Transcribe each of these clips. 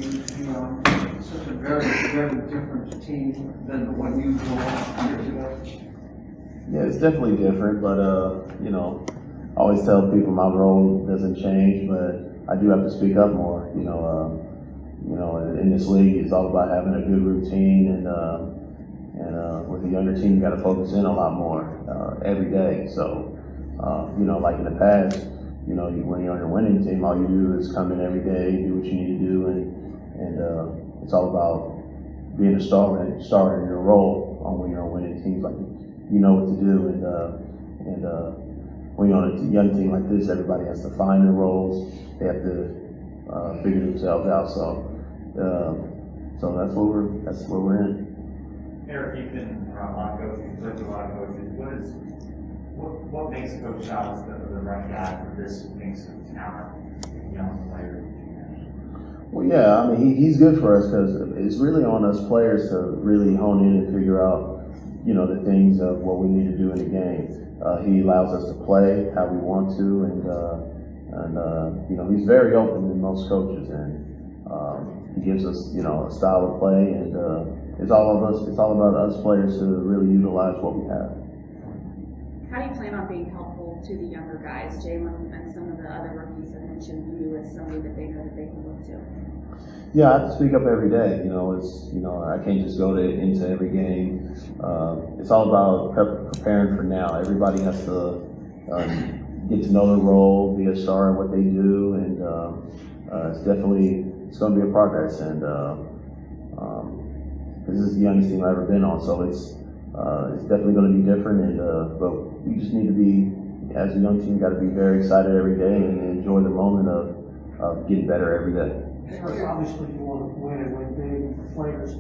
such a very, very different team than the one you were years ago. Yeah, it's definitely different, but I always tell people my role doesn't change, but I do have to speak up more. In this league, it's all about having a good routine, and with a younger team, you got to focus in a lot more every day. So, like in the past, when you're on your winning team, all you do is come in every day, do what you need to do, and it's all about being a star in your role when you're on winning teams. Like you know what to do, and when you're on a young team like this, everybody has to find their roles. They have to figure themselves out. So that's where we're in. Eric, you've been around a lot of coaches, you've lived with a lot of coaches. What makes Coach Childs the right guy for this mix of talent, young players? Well, yeah, I mean, he's good for us because it's really on us players to really hone in and figure out, the things of what we need to do in the game. He allows us to play how we want to, and he's very open to most coaches, and he gives us, a style of play, and it's all about us players to really utilize what we have. How do you plan on being helpful to the younger guys? Jalen and some of the other rookies have mentioned you as somebody that they know that they can look to. Yeah, I have to speak up every day. I can't just go into every game. It's all about preparing for now. Everybody has to get to know their role, be a star at what they do, and it's going to be a progress. And this is the youngest team I've ever been on, so it's definitely going to be different. And but we just need to be, as a young team, got to be very excited every day and enjoy the moment of getting better every day. Eric, obviously you want to win and win big for players.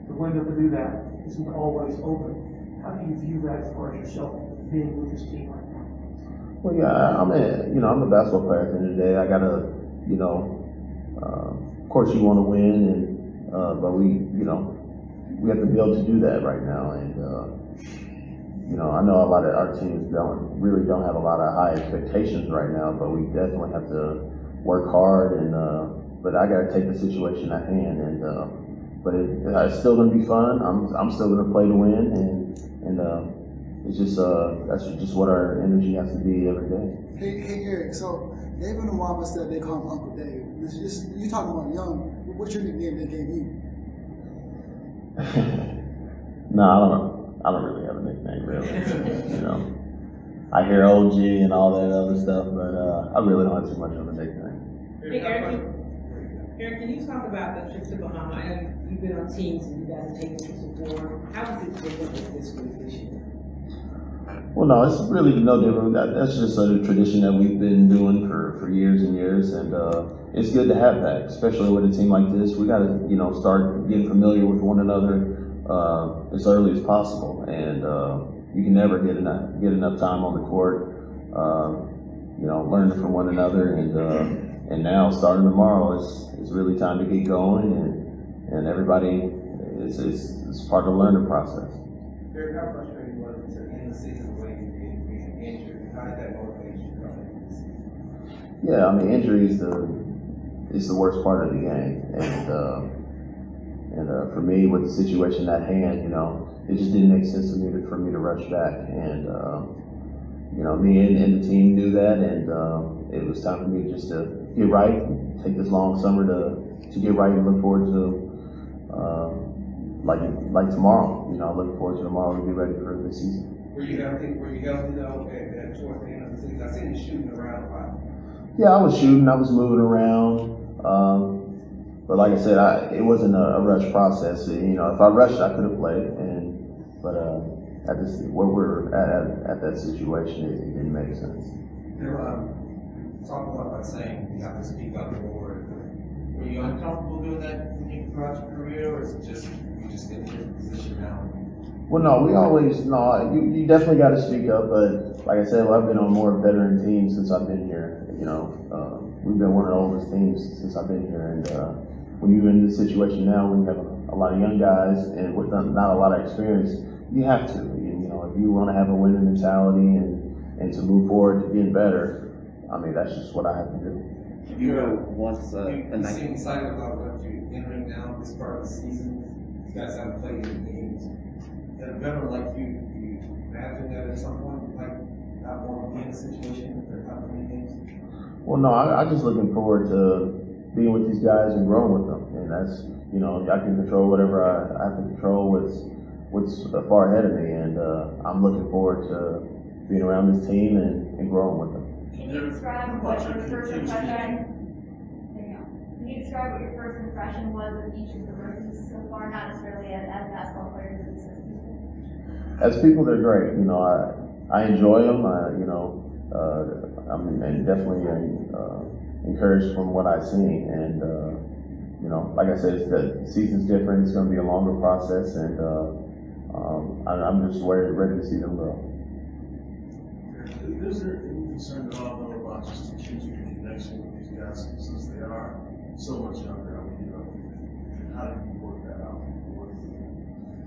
The window to do that isn't always open. How do you view that as far as yourself being with this team right now? Well, yeah, I'm a basketball player at the end of the day. I gotta, of course you want to win, but we have to be able to do that right now. And I know a lot of our teams don't have a lot of high expectations right now, but we definitely have to work hard. And but I gotta take the situation at hand. And but it's still gonna be fun. I'm still gonna play to win, and it's just that's just what our energy has to be every day. Hey Eric, so David Nwaba said they call him Uncle Dave. You talking about young? What's your nickname they gave you? No, I don't really have a nickname, really. I hear OG and all that other stuff, but I really don't have too much of a nickname. Hey, Eric, can you talk about the trip to Bahamas? I know you've been on teams and you guys have taken trips before. How is it different with this group this year? Well, no, it's really no different. That's just a tradition that we've been doing for years and years, and it's good to have that, especially with a team like this. We got to, start getting familiar with one another as early as possible, and you can never get enough time on the court, learning from one another, and now starting tomorrow is really time to get going, and everybody it's part of the learning process. Eric, how frustrating was it to end the season the way you did, being injured? How did that motivate you coming into the season? Yeah, I mean, injury is the worst part of the game, and for me, with the situation at hand, it just didn't make sense for me to rush back, and me and the team knew that, and it was time for me just to get right, take this long summer to get right, and look forward to like tomorrow. Looking forward to tomorrow to be ready for the season. Were you healthy though at towards the end of the season? I seen you shooting around a lot. Yeah, I was shooting, I was moving around, but like I said, it wasn't a rush process. If I rushed, I could have played, but where we're at that situation, it didn't make sense. Talk about by saying you have to speak up more. Were you uncomfortable doing that throughout your career, or is it just you just in a different position now? Well, no, you definitely got to speak up, but like I said, I've been on more veteran teams since I've been here. We've been one of the oldest teams since I've been here, and when you're in this situation now, when you have a lot of young guys and with not a lot of experience, you have to. If you want to have a winning mentality and to move forward to getting better, I mean, that's just what I have to do. You seem excited about what you this part of the season, you guys haven't played any games. And a veteran like you imagine that at some point, like, not want to be in a situation where they're not playing games? Well, no, I'm just looking forward to being with these guys and growing with them. And that's, you know, I can control whatever I have to control what's far ahead of me. And I'm looking forward to being around this team and growing with them. Can you describe what your first impression? There you go. Can you describe what your first impression was of each of the rookies so far, not necessarily as basketball players, but as people? As people, they're great. You know, I enjoy them. I'm and definitely encouraged from what I've seen. And you know, like I said, the season's different. It's going to be a longer process, and I'm just ready to see them grow. Is there any concern at all though about just the changing connection with these guys since they are so much younger? I mean, you know, how do you work that out?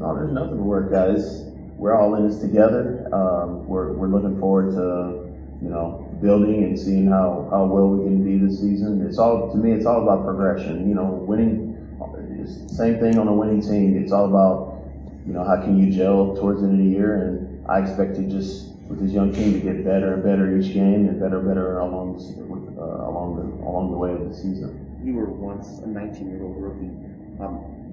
No, there's nothing to work, guys. We're all in this together. We're looking forward to, you know, building and seeing how well we can be this season. It's all, to me, it's all about progression. You know, winning, it's the same thing on a winning team. It's all about, you know, how can you gel towards the end of the year, and I expect to just, with this young team, to get better and better each game and better along the way of the season. You were once a 19-year-old rookie.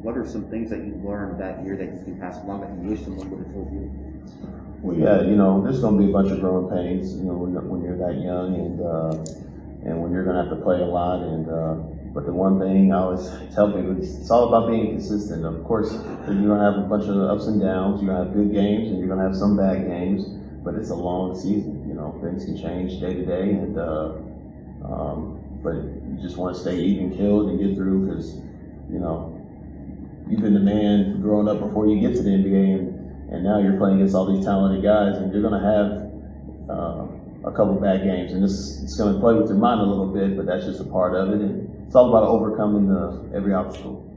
What are some things that you learned that year that you can pass along that you wish someone would have told you? Well, yeah, you know, there's going to be a bunch of growing pains, you know, when you're that young and when you're going to have to play a lot. And but the one thing I always tell people is it's all about being consistent. Of course, you're going to have a bunch of ups and downs. You're going to have good games and you're going to have some bad games. But it's a long season. You know, things can change day to day, and but you just want to stay even keeled and get through, because you know you've been the man growing up before you get to the NBA, and now you're playing against all these talented guys, and you're going to have a couple bad games, and it's going to play with your mind a little bit, but that's just a part of it, and it's all about overcoming every obstacle.